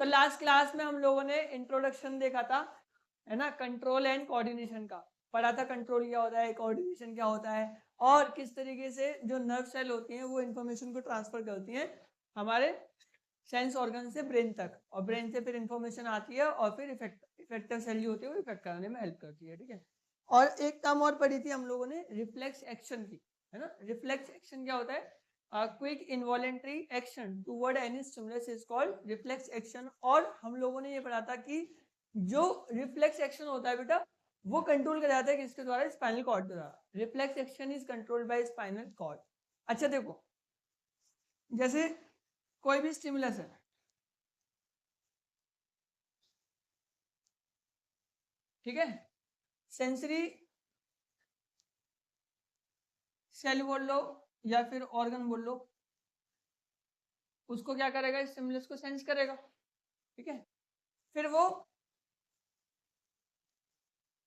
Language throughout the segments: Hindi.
तो लास्ट क्लास में हम लोगों ने इंट्रोडक्शन देखा था, है ना, कंट्रोल एंड कोऑर्डिनेशन का पढ़ा था। कंट्रोल क्या होता है, कोऑर्डिनेशन क्या होता है, और किस तरीके से जो नर्व सेल होती हैं वो इन्फॉर्मेशन को ट्रांसफर करती हैं हमारे सेंस ऑर्गन से ब्रेन तक, और ब्रेन से फिर इन्फॉर्मेशन आती है और फिर इफेक्टिव सेल जो होती है वो इफेक्ट करने में हेल्प करती है, ठीक है। और एक टर्म और पढ़ी थी हम लोगों ने रिफ्लेक्स एक्शन की, है ना। रिफ्लेक्स एक्शन क्या होता है, quick involuntary action toward any stimulus is called reflex action. और हम लोगों ने ये पढ़ा था कि जो रिफ्लेक्स एक्शन होता है बेटा वो कंट्रोल किया जाता है किसके द्वारा, स्पाइनल कॉर्ड के द्वारा। Reflex action is controlled by spinal cord. अच्छा देखो, जैसे कोई भी स्टिमुलस है, ठीक है, सेंसरी सेल बोल लो या फिर ऑर्गन बोल लो, उसको क्या करेगा, स्टिमुलस को सेंस करेगा, ठीक है। फिर वो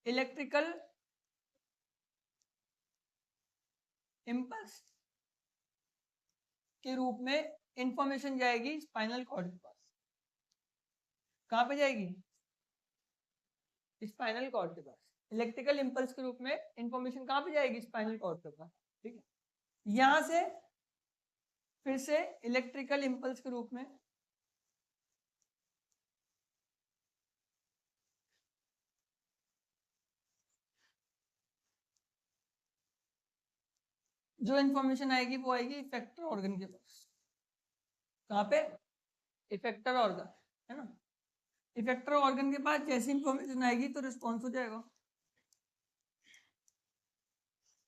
इलेक्ट्रिकल इम्पल्स के रूप में इंफॉर्मेशन जाएगी स्पाइनल कॉर्ड के पास। कहाँ पे जाएगी, स्पाइनल कॉर्ड के पास। इलेक्ट्रिकल इम्पल्स के रूप में इंफॉर्मेशन कहाँ पे जाएगी, स्पाइनल कॉर्ड के पास, ठीक है। यहां से फिर से इलेक्ट्रिकल इम्पल्स के रूप में जो इंफॉर्मेशन आएगी वो आएगी इफेक्टर ऑर्गन के पास। कहाँ पे, इफेक्टर ऑर्गन, है ना। इफेक्टर ऑर्गन के पास जैसी इंफॉर्मेशन आएगी तो रिस्पॉन्स हो जाएगा,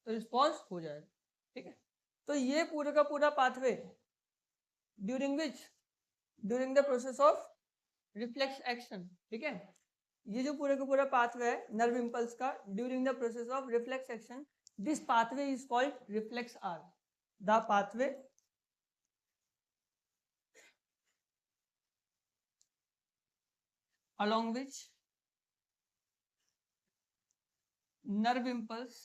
तो रिस्पॉन्स हो जाएगा, ठीक है। तो ये पूरा का पूरा pathway during which, during the process of reflex action, ठीक है। ये जो पूरा का पूरा पाथवे है नर्व इंपल्स का during the process of reflex action, this pathway is called reflex arc. The pathway along which nerve impulse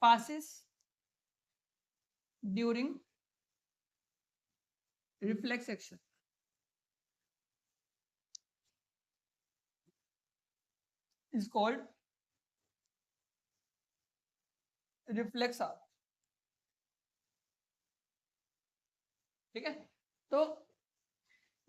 passes during reflex action is called reflex arc, ठीक है। तो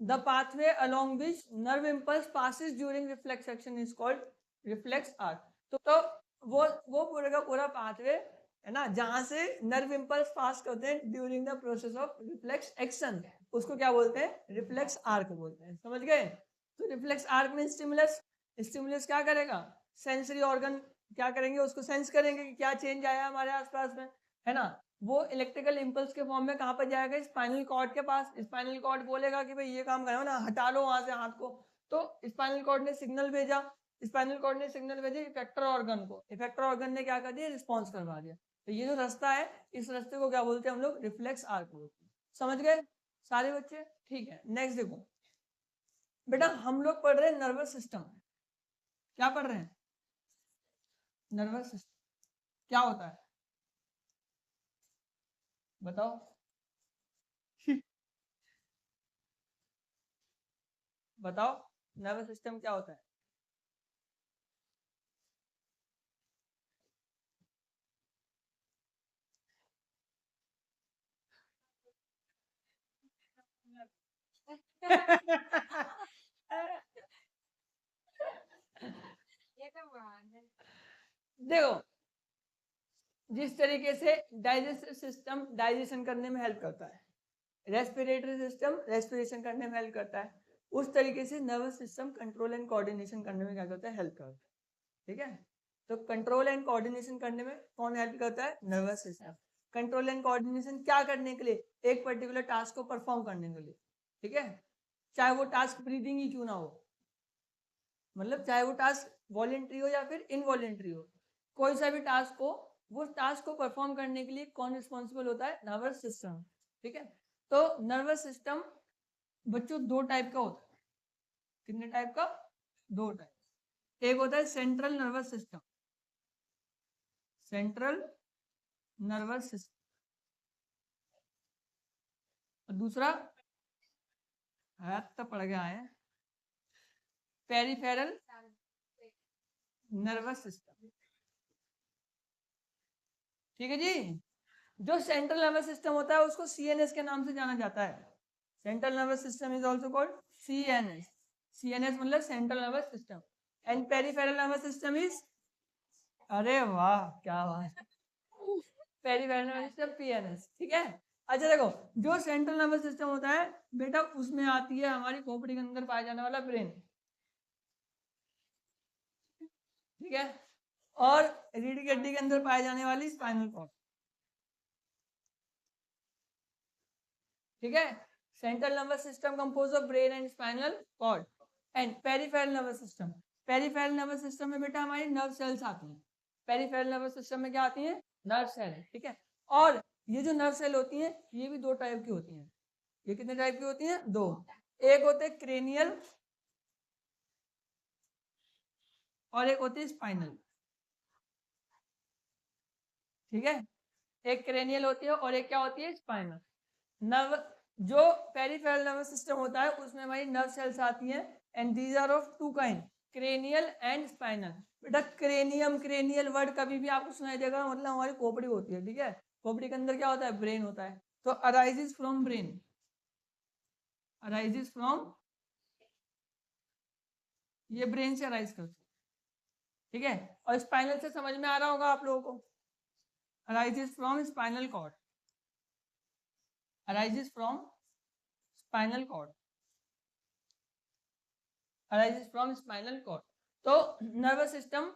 the pathway along which nerve impulse passes during reflex action is called reflex arc। तो वो पूरा का पूरा पाथवे है ना जहां से नर्व इंपल्स पास करते हैं during the process of reflex action, उसको क्या बोलते हैं, रिफ्लेक्स आर्क बोलते हैं, समझ गए। तो रिफ्लेक्स आर्क में स्टिमुलस, स्टिमुलस क्या करेगा, सेंसरी ऑर्गन क्या करेंगे, उसको सेंस करेंगे कि क्या चेंज आया हमारे आसपास में, है ना। वो इलेक्ट्रिकल इम्पल्स के फॉर्म में कहाँ पर जाएगा, स्पाइनल कॉर्ड के पास। स्पाइनल कॉर्ड बोलेगा कि भाई ये काम करो ना, हटा लो वहां से हाथ को। तो स्पाइनल कॉर्ड ने सिग्नल भेजा, स्पाइनल कॉर्ड ने सिग्नल भेजे इफेक्टर ऑर्गन को, इफेक्टर ऑर्गन ने क्या कर दिया, रिस्पॉन्स करवा दिया। तो ये जो रास्ता है इस रास्ते को क्या बोलते हैं हम लोग, रिफ्लेक्स आर्क बोलते हैं। समझ गए सारे बच्चे, ठीक है। नेक्स्ट देखो बेटा, हम लोग पढ़ रहे हैं नर्वस सिस्टम। क्या पढ़ रहे हैं, नर्वस सिस्टम क्या होता है बताओ। बताओ नर्वस सिस्टम क्या होता है। देखो, जिस तरीके से डाइजेस्टिव सिस्टम डाइजेशन करने में हेल्प करता है, रेस्पिरेटरी सिस्टम रेस्पिरेशन करने में हेल्प करता है, उस तरीके से nervous system control and coordination करने में क्या करता है, हेल्प करता है, ठीक है। तो कंट्रोल एंड कोऑर्डिनेशन करने में कौन हेल्प करता है, nervous system. Control and coordination क्या करने के लिए, एक पर्टिकुलर टास्क को परफॉर्म करने के लिए, ठीक है। चाहे वो टास्क ब्रीदिंग ही क्यों ना हो, मतलब चाहे वो टास्क वॉलेंट्री हो या फिर इनवॉलेंट्री हो, कोई सा भी टास्क हो, वो टास्क को परफॉर्म करने के लिए कौन रिस्पॉन्सिबल होता है, नर्वस सिस्टम, ठीक है। तो नर्वस सिस्टम बच्चों दो टाइप का होता है। कितने टाइप का, दो टाइप। एक होता है central nervous system, central nervous system, दूसरा है तो पढ़ गया है, पेरिफेरल नर्वस सिस्टम। ठीक है जी। जो सेंट्रल नर्वस सिस्टम होता है उसको सीएनएस के नाम से जाना जाता है। Central nervous system is also called CNS. CNS मतलब central nervous system. And peripheral nervous system is, अरे वाह क्या बात, पेरिफेरल नर्वस सिस्टम पीएनएस। ठीक है। अच्छा देखो, जो सेंट्रल नर्वस सिस्टम होता है बेटा, उसमें आती है हमारी खोपड़ी के अंदर पाया जाने वाला ब्रेन। ठीक है। और रीढ़ की हड्डी के अंदर पाए जाने वाली स्पाइनल कॉर्ड। ठीक है। Central nervous system compose of brain and spinal cord. And peripheral nervous system, peripheral nervous system में बेटा हमारी नर्व सेल्स आती हैं। पेरिफेरल नर्वस सिस्टम में क्या आती हैं? Nerve cell. ठीक है। और ये जो नर्व सेल होती हैं ये भी दो टाइप की होती हैं। ये कितने टाइप की होती हैं? दो। एक होते हैं क्रेनियल और एक होती है स्पाइनल। ठीक है। एक क्रेनियल होती है और एक क्या होती है? स्पाइनल। नर्व, जो पेरिफेरल नर्वस सिस्टम होता है उसमें हमारी नर्व सेल्स आती हैं and these are of two kind, cranial and spinal. बेटा क्रेनियम, क्रेनियल वर्ड कभी भी आपको सुनाई देगा मतलब हमारी खोपड़ी होती है। ठीक है। खोपड़ी के अंदर क्या होता है? ब्रेन होता है। तो arises from brain, arises from, ये ब्रेन से अराइज करती है। ठीक है। और स्पाइनल से समझ में आ रहा होगा आप लोगों को, arises from spinal cord, arises from spinal cord, arises from spinal cord. तो नर्वस सिस्टम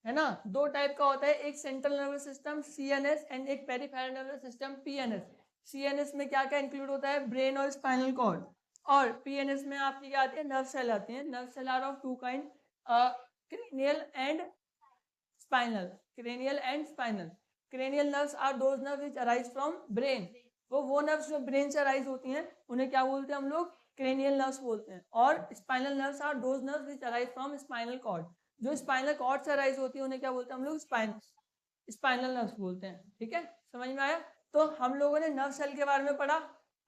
है ना, दो टाइप का होता है, एक central nervous system CNS and एक peripheral nervous system PNS. CNS में क्या क्या इंक्लूड होता है? ब्रेन और स्पाइनल कॉर्ड। और पीएनएस में आपकी क्या आती है? नर्व सेल आती है। Nerve cell are of two kind, cranial and spinal, cranial and spinal. Cranial nerves are those nerves which arise from brain. वो नर्व्स जो ब्रेन से अराइज होती हैं उन्हें क्या बोलते हैं हम लोग? क्रेनियल नर्व्स बोलते हैं। और spinal nerves are those nerves which arise from spinal cord. जो स्पाइनल कॉर्ड से अराइज होती है उन्हें क्या बोलते हैं हम लोग? स्पाइनल नर्व्स बोलते हैं। ठीक है, समझ में आया? तो हम लोगों ने नर्व सेल के बारे में पढ़ा,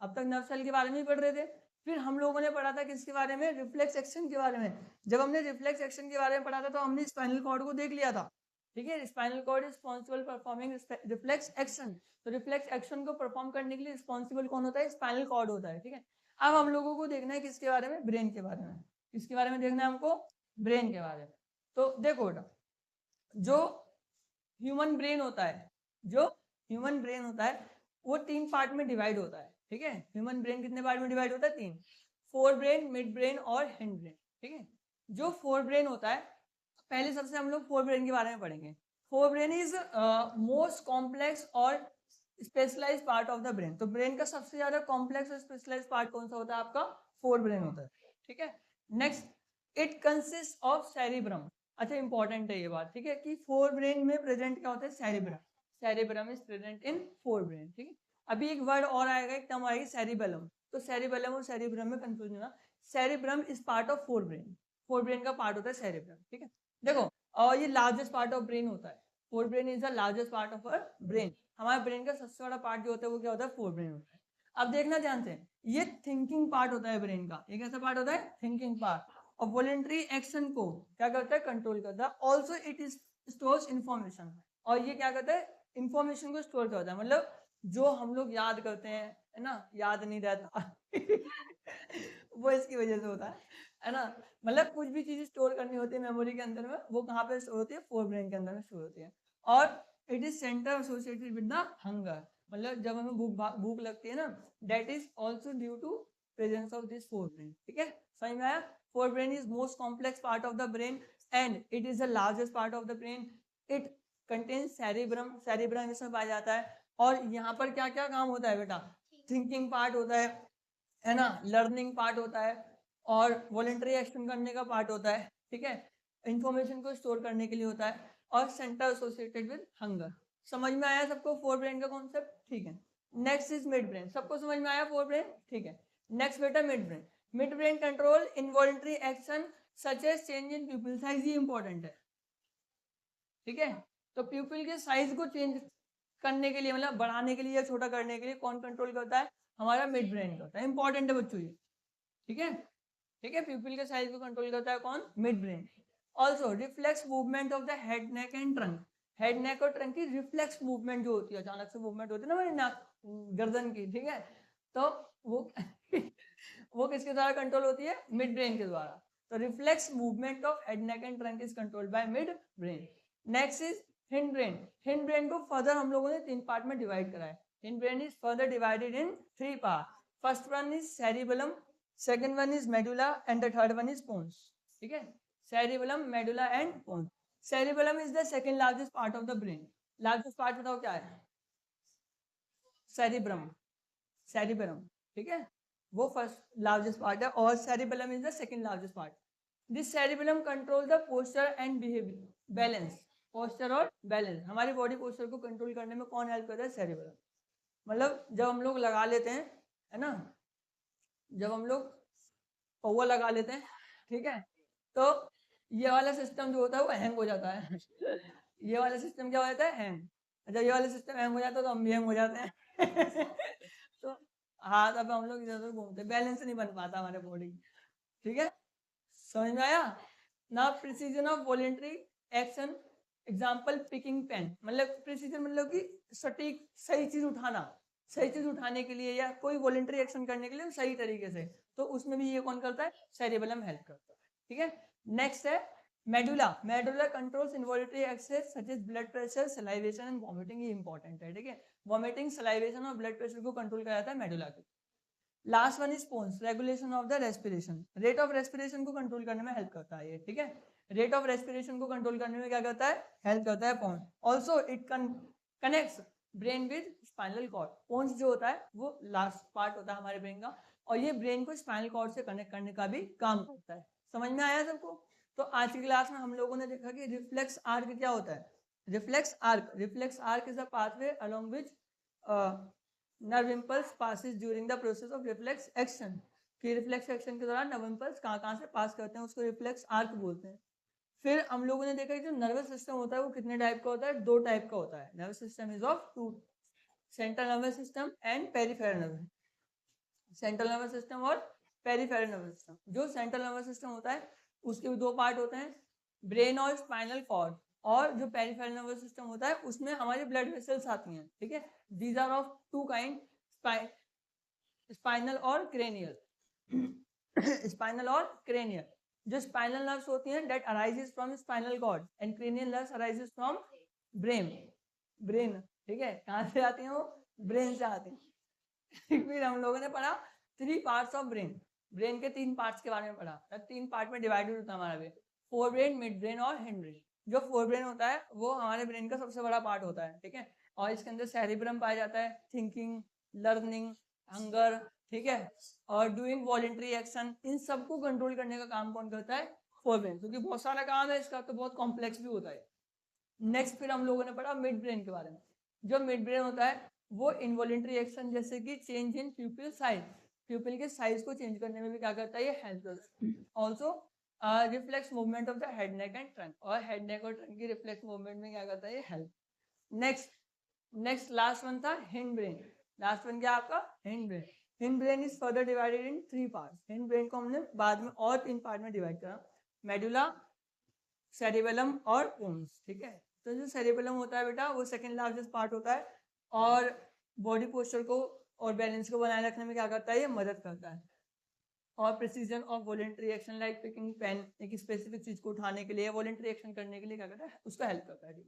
अब तक नर्व सेल के बारे में ही पढ़ रहे थे। फिर हम लोगों ने पढ़ा था किसके बारे में? रिफ्लेक्स एक्शन के बारे में। जब हमने रिफ्लेक्स एक्शन के बारे में पढ़ा था तो हमने स्पाइनल कॉर्ड को देख लिया था। ठीक है। Spinal cord is responsible performing reflex action. तो रिफ्लेक्स एक्शन को परफॉर्म करने के लिए रिस्पॉन्सिबल कौन होता है? स्पाइनल कॉर्ड होता है। ठीक है। अब हम लोगों को देखना है किसके बारे में? ब्रेन के बारे में। किसके बारे में देखना है हमको? ब्रेन के बारे में। तो देखो बेटा, जो ह्यूमन ब्रेन होता है, जो ह्यूमन ब्रेन होता है वो तीन पार्ट में डिवाइड होता है। ठीक है। ह्यूमन ब्रेन कितने पार्ट में डिवाइड होता है? तीन। फोर ब्रेन, मिड ब्रेन और हैंड ब्रेन। ठीक है। जो फोर ब्रेन होता है, पहले सबसे हम लोग फोर ब्रेन के बारे में पढ़ेंगे। Forebrain is most complex और specialize part of the brain. तो ब्रेन का सबसे ज्यादा कॉम्प्लेक्स और स्पेशलाइज पार्ट कौन सा होता है? आपका फोर ब्रेन होता है। ठीक है। Next, it consist of cerebrum. अच्छा इंपॉर्टेंट है ये बात। ठीक है, कि फोर ब्रेन में प्रेजेंट क्या होता है? Cerebrum. Cerebrum is present in fore brain. ठीक है। अभी एक वर्ड और आएगा, एक टर्म आएगी सेरिबेलम। तो सेरिबेलम और सेरिब्रम में कंफ्यूजन होना। Cerebrum is part of fore brain. Fore brain का पार्ट होता है सेरिब्रम। ठीक है। देखो, और ये लार्जेस्ट पार्ट ऑफ ब्रेन होता है। Fore brain is the largest part of our brain. हमारे ब्रेन का सबसे बड़ा पार्ट जो होता है वो क्या होता है? फोर ब्रेन होता है। अब देखना ध्यान से, ये थिंकिंग पार्ट होता है ब्रेन का। ये कैसा पार्ट होता है? Thinking part. और वॉलेंटरी एक्शन को क्या करता है? कंट्रोल करता है। Also it is stores information. और ये क्या करता है? इंफॉर्मेशन को स्टोर करता है। मतलब जो हम लोग याद करते हैं, है ना, याद नहीं रहता वो इसकी वजह से होता है ना। मतलब कुछ भी चीज स्टोर करनी होती है मेमोरी के अंदर में, वो कहाँ पे स्टोर होती है? फोर ब्रेन के अंदर में स्टोर होती है। और it is centre associated with the hunger. मतलब जब हमें भूख लगती है ना, that is also due to presence of this forebrain. ठीक है, समझ में आया? Forebrain is most complex part of the brain and it is the largest part of the brain. It contains cerebrum, cerebrum इसमें पाया जाता है। और यहाँ पर क्या क्या काम होता है बेटा? थिंकिंग पार्ट होता है ना, लर्निंग पार्ट होता है, और वॉलेंटरी एक्शन करने का पार्ट होता है। ठीक है, इंफॉर्मेशन को स्टोर करने के लिए होता है, और सेंटर एसोसिएटेड विद हंगर। समझ में आया सबको फोर ब्रेन का कॉन्सेप्ट? ठीक है। Next is mid brain. सबको समझ में आया फोर ब्रेन? ठीक है। नेक्स्ट बेटा midbrain. Midbrain control involuntary action such as change in pupil size. ये इंपॉर्टेंट है। ठीक है। तो प्यूपिल के साइज को चेंज करने के लिए, मतलब बढ़ाने के लिए या छोटा करने के लिए कौन कंट्रोल करता है? हमारा मिड ब्रेन करता है। इंपॉर्टेंट है बच्चों ये, ठीक है, ठीक है। प्यूपिल के साइज को कंट्रोल करता है कौन? Midbrain. Also reflex movement of the head, neck and trunk. Head, neck और ट्रंक की रिफ्लेक्स मूवमेंट जो होती है, अचानक से मूवमेंट होती है ना हमारी नाक गर्दन की, ठीक है, तो वो वो किसके द्वारा कंट्रोल होती है? मिड ब्रेन के द्वारा। तो reflex movement of head, neck and trunk is controlled by mid brain. Next is hind brain. Hind brain को फर्दर हम लोगों ने 3 पार्ट में डिवाइड करा है। Hind brain is further divided in 3 part. First one is cerebellum, second one is medulla, and the third one is pons, ठीक है। cerebellum, medulla and pons. cerebellum is the second largest part of the brain. largest part बताओ क्या है? cerebrum, cerebrum, ठीक है, वो फर्स्ट लार्जेस्ट पार्ट है, और cerebellum is the second largest part. this cerebellum control the posture and behavior, balance, posture और बैलेंस। हमारी बॉडी पोस्चर को कंट्रोल करने में कौन हेल्प करता है? cerebellum। मतलब जब हम लोग लगा लेते हैं, है ना, जब हम लोग पौवा लगा लेते हैं, ठीक है, तो ये वाला सिस्टम जो होता है वो हैंग हो जाता है। ये वाला सिस्टम क्या हो जाता है? हैंग। जब ये वाला सिस्टम हैंग हो जाता है तो हम भी हैंग हो जाते हैं। तो हाथ अब हम लोग इधर उधर घूमते, बैलेंस नहीं बन पाता हमारे बॉडी, ठीक है, समझ में आया ना? Precision of voluntary action, example picking pen. मतलब प्रिसीजन मतलब कि सटीक, सही चीज उठाना, सही चीज उठाने के लिए या कोई वॉलेंट्री एक्शन करने के लिए सही तरीके से, तो उसमें भी ये कौन करता है? सेरिबेलम हेल्प करता है, ठीक है। नेक्स्ट है medulla. Medulla controls involuntary access such as blood pressure, salivation and vomiting. ये इंपॉर्टेंट है, ठीक है, वॉमिटिंग, सलाइवेशन और ब्लड प्रेशर को कंट्रोल किया जाता है मेडुला के। Last one is pons, regulation of the respiration. Rate of respiration को कंट्रोल करने में हेल्प करता है ये, ठीक है, रेट ऑफ रेस्पिरेशन को कंट्रोल करने में क्या करता है? हेल्प करता है pons. Also it connects brain with spinal cord. Pons जो होता है वो लास्ट पार्ट होता है हमारे ब्रेन का, और ये ब्रेन को स्पाइनल कॉर्ड से कनेक्ट करने का भी काम करता है। समझ में आया सबको? तो आज की क्लास में हम लोगों ने देखा कि रिफ्लेक्स आर्क क्या होता है। Reflex arc, reflex arc is a pathway along which nerve impulse passes during the process of reflex action. कि रिफ्लेक्स एक्शन के दौरान नर्व इम्पल्स कहाँ से पास करते हैं, उसको रिफ्लेक्स आर्क बोलते हैं। फिर हम लोगों ने देखा कि जो नर्वस सिस्टम होता है वो कितने टाइप का होता है? 2 टाइप का होता है। Nervous system is of 2, central nervous system and peripheral nervous, central nervous system और पेरिफेरल नर्वस सिस्टम। जो सेंट्रल नर्वस सिस्टम होता है उसके भी 2 पार्ट होते हैं, ब्रेन और स्पाइनल कॉर्ड। और जो पेरिफेरल नर्वस सिस्टम होता है उसमें हमारी ब्लड वेसल्स आती हैं, ठीक है। These are of 2 kind, spinal और क्रेनियल। स्पाइनल और क्रेनियल। जो स्पाइनल नर्व्स होती हैं that arises from spinal cord, and cranial nerves arises from brain, brain, ठीक है। कहाँ से आती हैं वो? ब्रेन से आती हैं। फिर हम लोगों ने पढ़ा 3 पार्ट्स ऑफ ब्रेन। ब्रेन के 3 पार्ट्स के बारे में पढ़ा। 3 पार्ट में डिवाइडेड होता है हमारा brain, fore brain, mid brain और हिंड ब्रेन। जो फोर ब्रेन होता है वो हमारे ब्रेन का सबसे बड़ा पार्ट होता है, ठीक है, और इसके अंदर सेरिब्रम पाया जाता है, थिंकिंग, लर्निंग, हंगर, ठीक है, और डूइंग वॉलेंट्री एक्शन। इन सबको कंट्रोल करने का काम कौन करता है? फोर ब्रेन, क्योंकि बहुत सारा काम है इसका, तो बहुत कॉम्प्लेक्स भी होता है। नेक्स्ट फिर हम लोगों ने पढ़ा मिड ब्रेन के बारे में। जो मिड ब्रेन होता है वो इनवॉलेंट्री एक्शन जैसे कि चेंज इन प्यूपिल साइज, प्यूपिल के साइज को चेंज करने में भी क्या करता है? ये हेल्प करता है। Also reflex movement of the head, neck and trunk, और हेड, नेक और ट्रंक की रिफ्लेक्स मूवमेंट में क्या करता है? ये हेल्प। नेक्स्ट लास्ट वन था हिंड ब्रेन। लास्ट वन क्या आपका? Hind brain. Hind brain is further divided in 3 parts. Hind brain को हमने बाद में और 3 पार्ट में डिवाइड करा, मेडुला, सेरिबेलम और पोन्स, ठीक है। तो जो सेरिबेलम होता है बेटा वो सेकंड लार्जेस्ट पार्ट होता है, और बॉडी पोस्चर को और बैलेंस को बनाए रखने में क्या करता है? ये मदद करता है। और precision of voluntary action like picking pen, एक स्पेसिफिक चीज को उठाने के लिए, वॉलेंट्री एक्शन करने के लिए क्या करता है? उसका हेल्प करता है।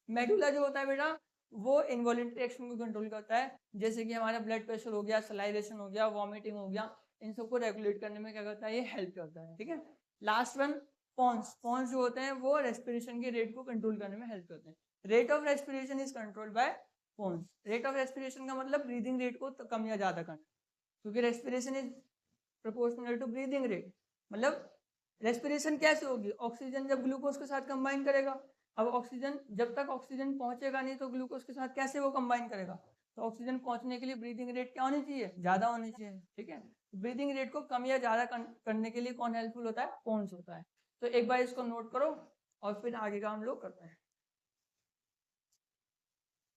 मेडुला जो होता है बेटा वो इनवॉलेंट्री एक्शन को कंट्रोल करता है, जैसे कि हमारा ब्लड प्रेशर हो गया, सलाइवेशन हो गया, वॉमिटिंग हो गया, इन सबको रेगुलेट करने में क्या करता है? ये हेल्प करता है, ठीक है। Last one पोन्स। पोन्स जो होते हैं वो रेस्पिरेशन के रेट को कंट्रोल करने में हेल्प करते हैं। Rate of respiration is controlled by pons. Rate of respiration का मतलब ब्रीदिंग रेट को कम या ज्यादा करना, क्योंकि respiration is proportional to breathing rate. मतलब रेस्पिरेशन कैसे होगी? ऑक्सीजन जब ग्लूकोज के साथ कंबाइन करेगा। अब ऑक्सीजन, जब तक ऑक्सीजन पहुंचेगा नहीं तो ग्लूकोज के साथ कैसे वो कंबाइन करेगा? तो ऑक्सीजन पहुंचने के लिए ब्रीदिंग रेट क्या होनी चाहिए? ज्यादा होनी चाहिए, ठीक है। ब्रीदिंग रेट को कम या ज्यादा करने के लिए कौन हेल्पफुल होता है? पोन्स होता है। तो एक बार इसको नोट करो और फिर आगे का हम लोग करते हैं।